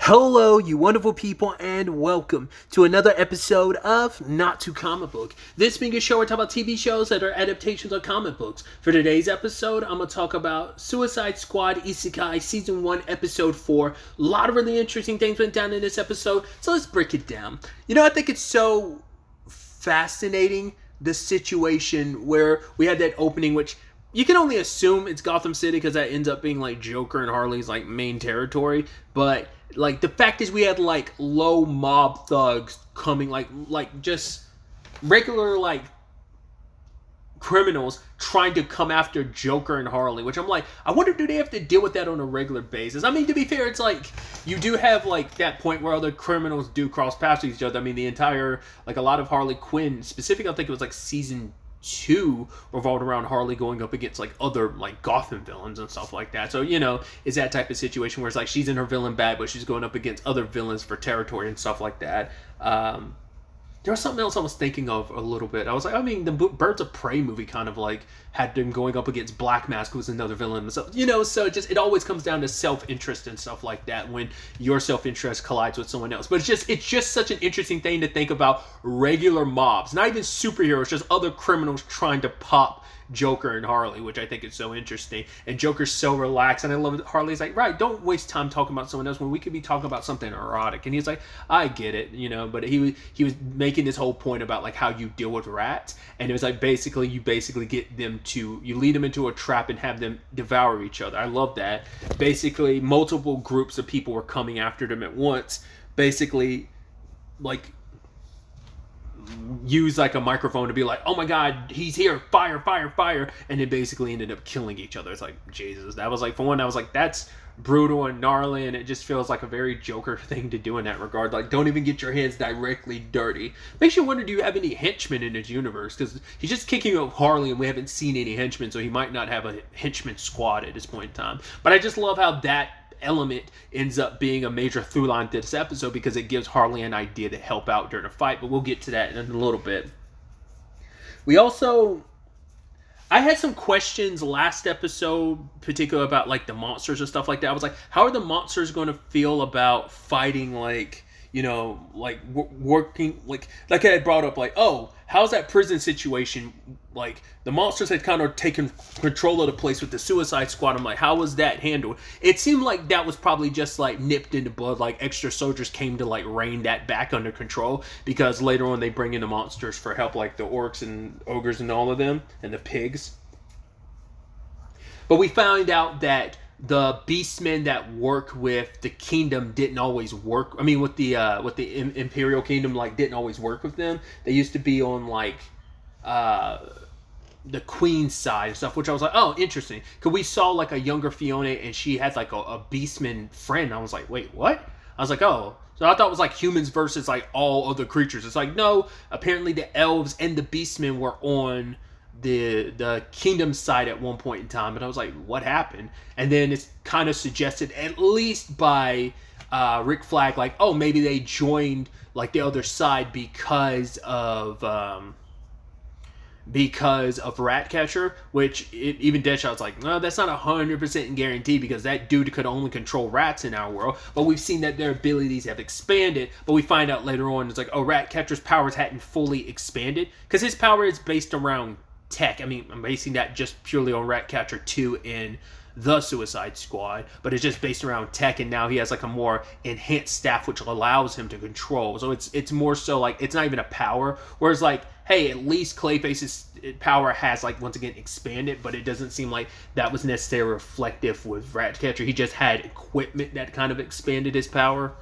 Hello, you wonderful people, and welcome to another episode of Not Too Comic Book. This being a show where I talk about TV shows that are adaptations of comic books. For today's episode, I'm going to talk about Suicide Squad Isekai Season 1, Episode 4. A lot of really interesting things went down in this episode, so let's break it down. I think it's so fascinating, the situation where we had that opening, which you can only assume it's Gotham City because that ends up being like Joker and Harley's like main territory, but like the fact is we had like low mob thugs coming, like just regular like criminals trying to come after Joker and Harley, which I'm like, I wonder, do they have to deal with that on a regular basis? I mean, to be fair, it's like you do have like that point where other criminals do cross paths with each other. I mean, the entire, like a lot of Harley Quinn specific, I think it was like season 2 revolved around Harley going up against like other like Gotham villains and stuff like that. So it's that type of situation where it's like she's in her villain bag, but she's going up against other villains for territory and stuff like that. There was something else I was thinking of a little bit. I was like, I mean, the Birds of Prey movie kind of like had them going up against Black Mask, who's another villain. So, so it always comes down to self-interest and stuff like that when your self-interest collides with someone else. But it's just such an interesting thing to think about regular mobs, not even superheroes, just other criminals trying to pop Joker and Harley, which I think is so interesting. And Joker's so relaxed, and I love it. Harley's like, right, don't waste time talking about someone else when we could be talking about something erotic. And he's like, I get it, but he was making this whole point about like how you deal with rats, and it was like you get them to, you lead them into a trap and have them devour each other. I love that. Basically, multiple groups of people were coming after them at once. Basically, like, use like a microphone to be like, oh my god, he's here, fire, fire, fire, and it basically ended up killing each other. It's like, Jesus, that was like, for one, I was like, that's brutal and gnarly, and it just feels like a very Joker thing to do in that regard. Like, don't even get your hands directly dirty. Makes you wonder, do you have any henchmen in this universe? Because he's just kicking up Harley and we haven't seen any henchmen, so he might not have a henchman squad at this point in time. But I just love how that element ends up being a major through line to this episode, because it gives Harley an idea to help out during a fight, but we'll get to that in a little bit. I had some questions last episode, particularly about like the monsters and stuff like that. I was like, how are the monsters going to feel about fighting, like, working, like I had brought up, like, oh, how's that prison situation? Like, the monsters had kind of taken control of the place with the Suicide Squad. I'm like, how was that handled? It seemed like that was probably just like nipped in the bud, like extra soldiers came to like rein that back under control, because later on they bring in the monsters for help, like the orcs and ogres and all of them, and the pigs. But we found out that the beastmen that work with the kingdom didn't always work. I mean, with the Imperial Kingdom, like, didn't always work with them. They used to be on like the Queen's side and stuff, which I was like, oh, interesting. Because we saw like a younger Fiona, and she had like a beastman friend. I was like, wait, what? I was like, oh. So I thought it was like humans versus like all other creatures. It's like, no, apparently the elves and the beastmen were on the kingdom side at one point in time. But I was like, what happened? And then it's kind of suggested, at least by Rick Flag, like, oh, maybe they joined like the other side because of Ratcatcher, which even Deadshot's like, no, that's not 100% guaranteed, because that dude could only control rats in our world. But we've seen that their abilities have expanded. But we find out later on, it's like, oh, Ratcatcher's powers hadn't fully expanded, because his power is based around tech. I mean, I'm basing that just purely on Ratcatcher 2 in the Suicide Squad, but it's just based around tech, and now he has like a more enhanced staff which allows him to control. So it's more so like, it's not even a power, whereas like, hey, at least Clayface's power has like once again expanded, but it doesn't seem like that was necessarily reflective with Ratcatcher. He just had equipment that kind of expanded his power.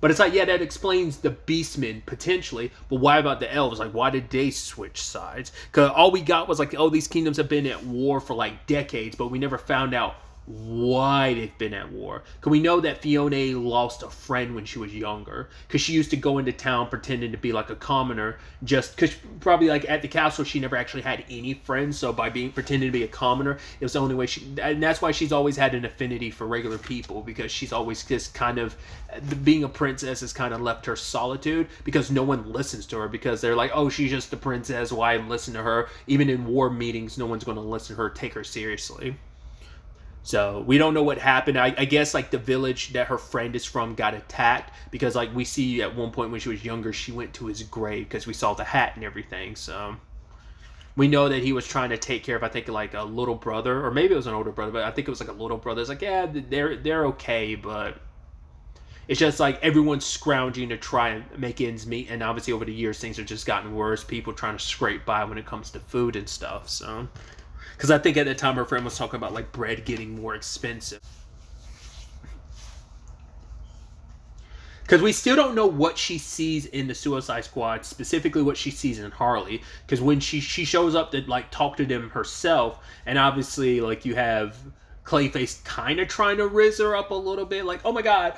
But it's like, yeah, that explains the Beastmen, potentially. But why about the elves? Like, why did they switch sides? Because all we got was like, oh, these kingdoms have been at war for like decades, but we never found out why they've been at war. Because we know that Fiona lost a friend when she was younger, because she used to go into town pretending to be like a commoner, just because probably like at the castle she never actually had any friends, so by pretending to be a commoner, it was the only way and that's why she's always had an affinity for regular people, because she's always just kind of, being a princess has kind of left her solitude, because no one listens to her, because they're like, oh, she's just the princess, why listen to her? Even in war meetings, no one's going to listen to her, take her seriously. So we don't know what happened. I guess like the village that her friend is from got attacked because like we see at one point when she was younger, she went to his grave because we saw the hat and everything. So we know that he was trying to take care of, I think, like a little brother, or maybe it was an older brother, but I think it was like a little brother. It's like, yeah, they're okay, but it's just like everyone's scrounging to try and make ends meet, and obviously over the years things have just gotten worse. People trying to scrape by when it comes to food and stuff. So, because I think at the time her friend was talking about like bread getting more expensive. Because we still don't know what she sees in the Suicide Squad, specifically what she sees in Harley. Because when she shows up to like talk to them herself, and obviously like you have Clayface kind of trying to rizz her up a little bit, like, oh my god,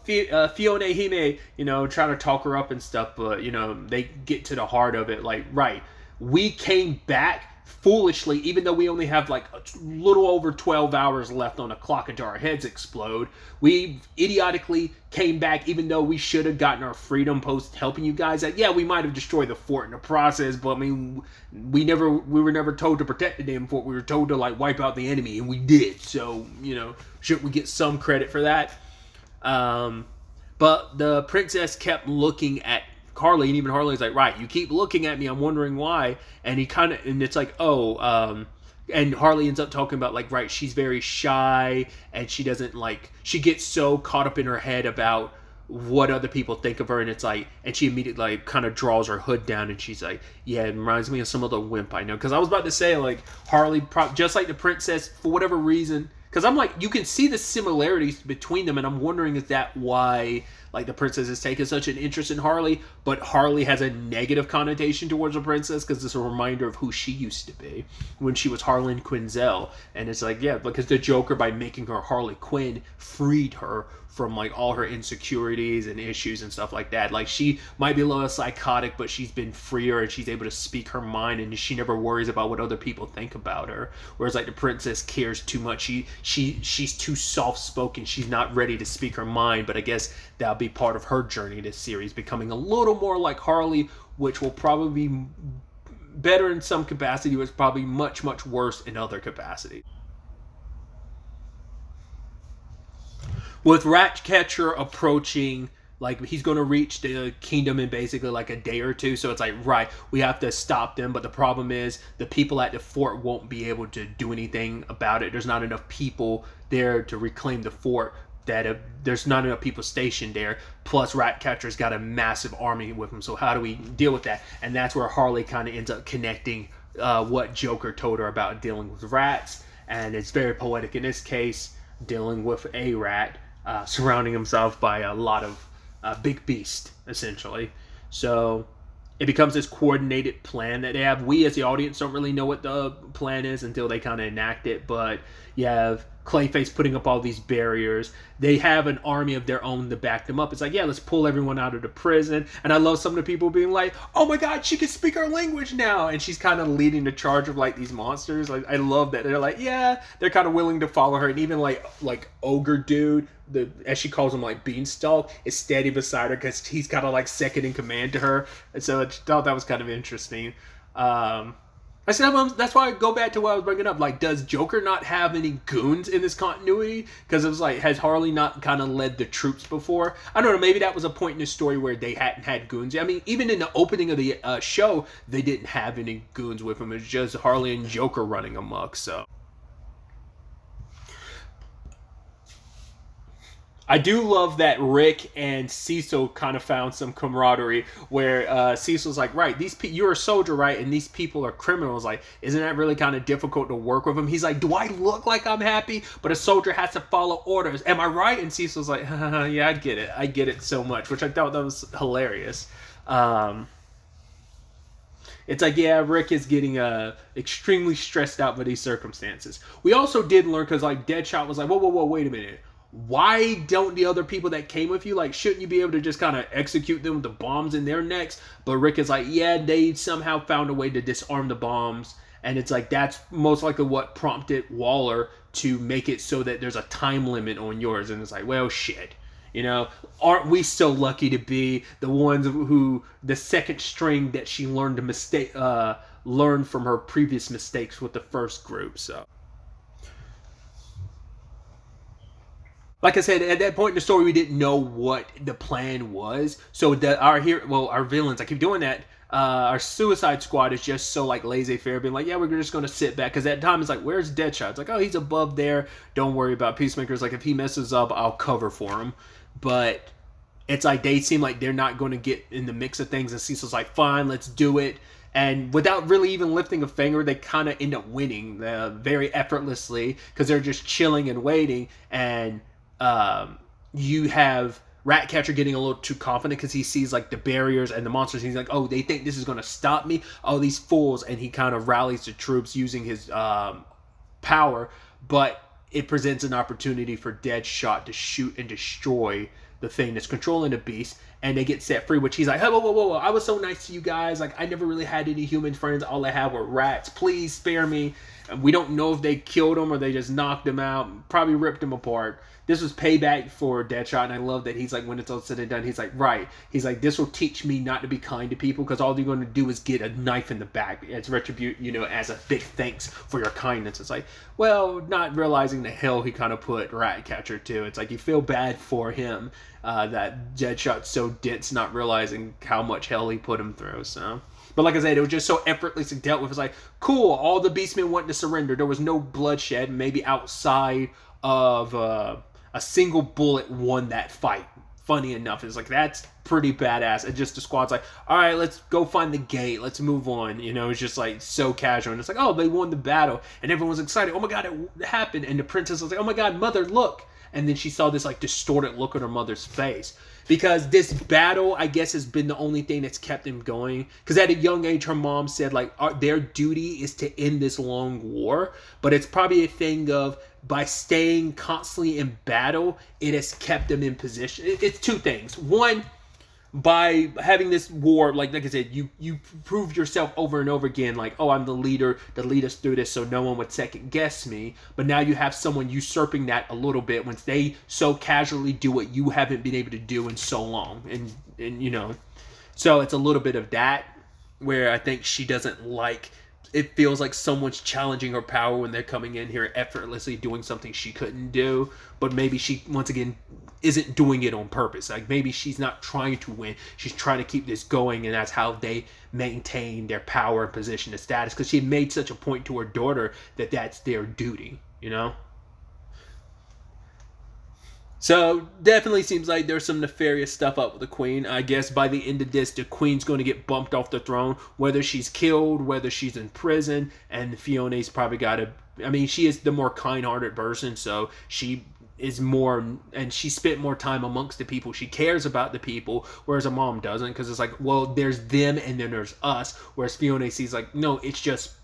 Fiona Hime, you know, trying to talk her up and stuff, but you know they get to the heart of it, like, right, we came back foolishly, even though we only have like a little over 12 hours left on the clock until our heads explode. We idiotically came back, even though we should have gotten our freedom post helping you guys. That, yeah, we might have destroyed the fort in the process, but I mean, we were never told to protect the damn fort. We were told to like wipe out the enemy, and we did. So, you know, shouldn't we get some credit for that? But the princess kept looking at Harley, and even Harley's like, right, you keep looking at me, I'm wondering why. And he kind of, and it's like, and Harley ends up talking about like, right, she's very shy, and she doesn't like, she gets so caught up in her head about what other people think of her, and it's like, and she immediately like kind of draws her hood down, and she's like, yeah, it reminds me of some other wimp I know. Because I was about to say, like, Harley, just like the princess, for whatever reason, because I'm like, you can see the similarities between them, and I'm wondering, is that why like the princess has taken such an interest in Harley, but Harley has a negative connotation towards the princess because it's a reminder of who she used to be when she was Harlan Quinzel. And it's like, yeah, because the Joker, by making her Harley Quinn, freed her from like all her insecurities and issues and stuff like that. Like, she might be a little psychotic, but she's been freer and she's able to speak her mind, and she never worries about what other people think about her. Whereas like the princess cares too much. She's too soft spoken. She's not ready to speak her mind. But I guess that'll be part of her journey this series, becoming a little more like Harley, which will probably be better in some capacity, but it's probably much, much worse in other capacity. With Ratcatcher approaching, like, he's going to reach the kingdom in basically like a day or two, so it's like, right, we have to stop them, but the problem is the people at the fort won't be able to do anything about it. There's not enough people there to reclaim the fort, there's not enough people stationed there, plus Ratcatcher's got a massive army with him, so how do we deal with that? And that's where Harley kind of ends up connecting what Joker told her about dealing with rats, and it's very poetic in this case, dealing with a rat, surrounding himself by a lot of big beast, essentially. So it becomes this coordinated plan that they have. We as the audience don't really know what the plan is until they kind of enact it, but you have Clayface putting up all these barriers. They have an army of their own to back them up. It's like, yeah, let's pull everyone out of the prison. And I love some of the people being like, oh my god, she can speak our language now. And she's kind of leading the charge of like these monsters. Like, I love that. They're like, yeah, they're kind of willing to follow her. And even like Ogre Dude, as she calls him, like Beanstalk, is steady beside her because he's kind of like second in command to her. And so I thought that was kind of interesting. I said, that's why I go back to what I was bringing up. Like, does Joker not have any goons in this continuity? Because it was like, has Harley not kind of led the troops before? I don't know. Maybe that was a point in the story where they hadn't had goons. I mean, even in the opening of the show, they didn't have any goons with them. It was just Harley and Joker running amok. So I do love that Rick and Cecil kind of found some camaraderie where Cecil's like, right, you're a soldier, right? And these people are criminals. Like, isn't that really kind of difficult to work with them? He's like, do I look like I'm happy? But a soldier has to follow orders. Am I right? And Cecil's like, yeah, I get it. I get it so much, which I thought that was hilarious. It's like, yeah, Rick is getting extremely stressed out by these circumstances. We also did learn, because like Deadshot was like, whoa, wait a minute. Why don't the other people that came with you, like, shouldn't you be able to just kind of execute them with the bombs in their necks? But Rick is like, yeah, they somehow found a way to disarm the bombs. And it's like, that's most likely what prompted Waller to make it so that there's a time limit on yours. And it's like, well, shit. You know, aren't we so lucky to be the ones who, the second string that she learned to learn from her previous mistakes with the first group, so. like I said, at that point in the story, we didn't know what the plan was. So our villains, I keep doing that. Our Suicide Squad is just so like laissez-faire, being like, yeah, we're just gonna sit back. Because at that time, it's like, where's Deadshot? It's like, oh, he's above there. Don't worry about Peacemaker's. Like, if he messes up, I'll cover for him. But it's like they seem like they're not going to get in the mix of things. And Cecil's like, fine, let's do it. And without really even lifting a finger, they kind of end up winning very effortlessly because they're just chilling and waiting. And you have Ratcatcher getting a little too confident because he sees like the barriers and the monsters. And he's like, oh, they think this is going to stop me. Oh, these fools. And he kind of rallies the troops using his power. But it presents an opportunity for Deadshot to shoot and destroy the thing that's controlling the beast, and they get set free, which he's like, hey, whoa, I was so nice to you guys. Like, I never really had any human friends. All I had were rats. Please spare me. And we don't know if they killed him or they just knocked him out, probably ripped him apart. This was payback for Deadshot, and I love that he's like, when it's all said and done, he's like, right. He's like, this will teach me not to be kind to people because all you're going to do is get a knife in the back. It's retribute, as a big thanks for your kindness. It's like, well, not realizing the hell he kind of put Ratcatcher to. It's like you feel bad for him that Deadshot's so dense, not realizing how much hell he put him through. So, but like I said, it was just so effortlessly dealt with. It's like, cool, all the Beastmen wanting to surrender. There was no bloodshed, maybe outside of a single bullet won that fight. Funny enough, it's like, that's pretty badass. And just the squad's like, all right, let's go find the gate. Let's move on. It's just like so casual. And it's like, oh, they won the battle. And everyone's excited. Oh my God, it happened. And the princess was like, oh my God, mother, look. And then she saw this like distorted look on her mother's face. Because this battle, I guess, has been the only thing that's kept them going. Because at a young age, her mom said, like, their duty is to end this long war. But it's probably a thing of, by staying constantly in battle, it has kept them in position. It's two things. One, by having this war, like I said, you prove yourself over and over again, like, oh, I'm the leader to lead us through this so no one would second guess me. But now you have someone usurping that a little bit once they so casually do what you haven't been able to do in so long. And so it's a little bit of that where I think she doesn't like. It feels like someone's challenging her power when they're coming in here effortlessly doing something she couldn't do. But maybe she, once again, isn't doing it on purpose. Like, maybe she's not trying to win. She's trying to keep this going, and that's how they maintain their power and position and status. Because she made such a point to her daughter that that's their duty, So, definitely seems like there's some nefarious stuff up with the Queen. I guess by the end of this, the Queen's going to get bumped off the throne. Whether she's killed, whether she's in prison. And Fiona's probably got to... I mean, she is the more kind-hearted person, so she is more... And she spent more time amongst the people. She cares about the people, whereas her mom doesn't. Because it's like, well, there's them and then there's us. Whereas Fiona sees like, no, it's just...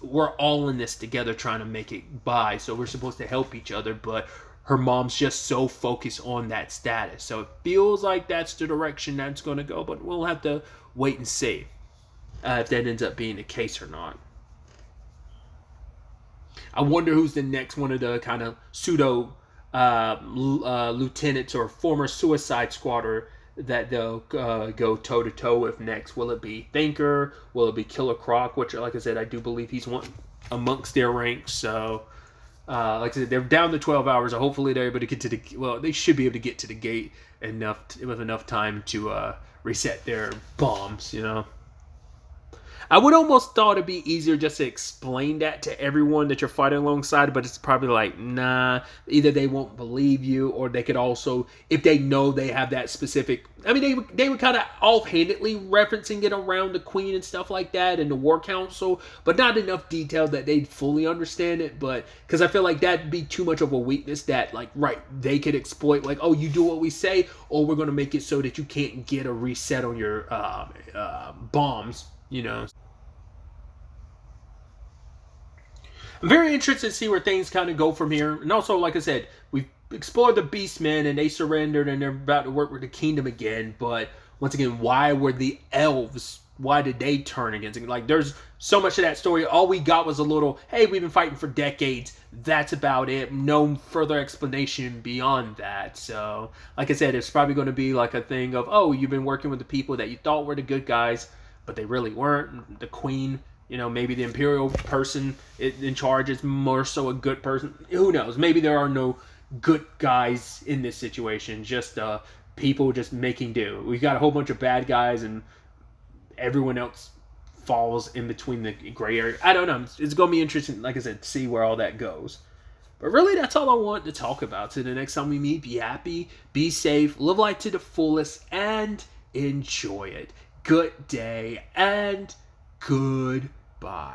we're all in this together trying to make it by. So we're supposed to help each other, but... her mom's just so focused on that status. So it feels like that's the direction that's going to go, but we'll have to wait and see if that ends up being the case or not. I wonder who's the next one of the kind of pseudo lieutenants or former Suicide Squatter that they'll go toe-to-toe with next. Will it be Thinker? Will it be Killer Croc? Which, like I said, I do believe he's one amongst their ranks, so... like I said, they're down to 12 hours, so hopefully they're able to get to the... Well, they should be able to get to the gate with enough time to reset their bombs, I would almost thought it'd be easier just to explain that to everyone that you're fighting alongside, but it's probably like, nah, either they won't believe you, or they could also, if they know they have that specific... I mean, they were kind of offhandedly referencing it around the Queen and stuff like that, and the War Council, but not enough detail that they'd fully understand it, but, because I feel like that'd be too much of a weakness that, like, right, they could exploit, like, oh, you do what we say, or we're going to make it so that you can't get a reset on your bombs, I'm very interested to see where things kind of go from here. And also, like I said, we've explored the Beastmen and they surrendered and they're about to work with the kingdom again. But once again, why were the elves? Why did they turn against it? Like, there's so much of that story. All we got was a little, hey, we've been fighting for decades. That's about it. No further explanation beyond that. So, like I said, it's probably going to be like a thing of, oh, you've been working with the people that you thought were the good guys, but they really weren't. The Queen... maybe the Imperial person in charge is more so a good person. Who knows? Maybe there are no good guys in this situation. Just people just making do. We've got a whole bunch of bad guys, and everyone else falls in between the gray area. I don't know. It's going to be interesting, like I said, to see where all that goes. But really, that's all I want to talk about. So the next time we meet, be happy, be safe, live life to the fullest, and enjoy it. Good day, and goodbye.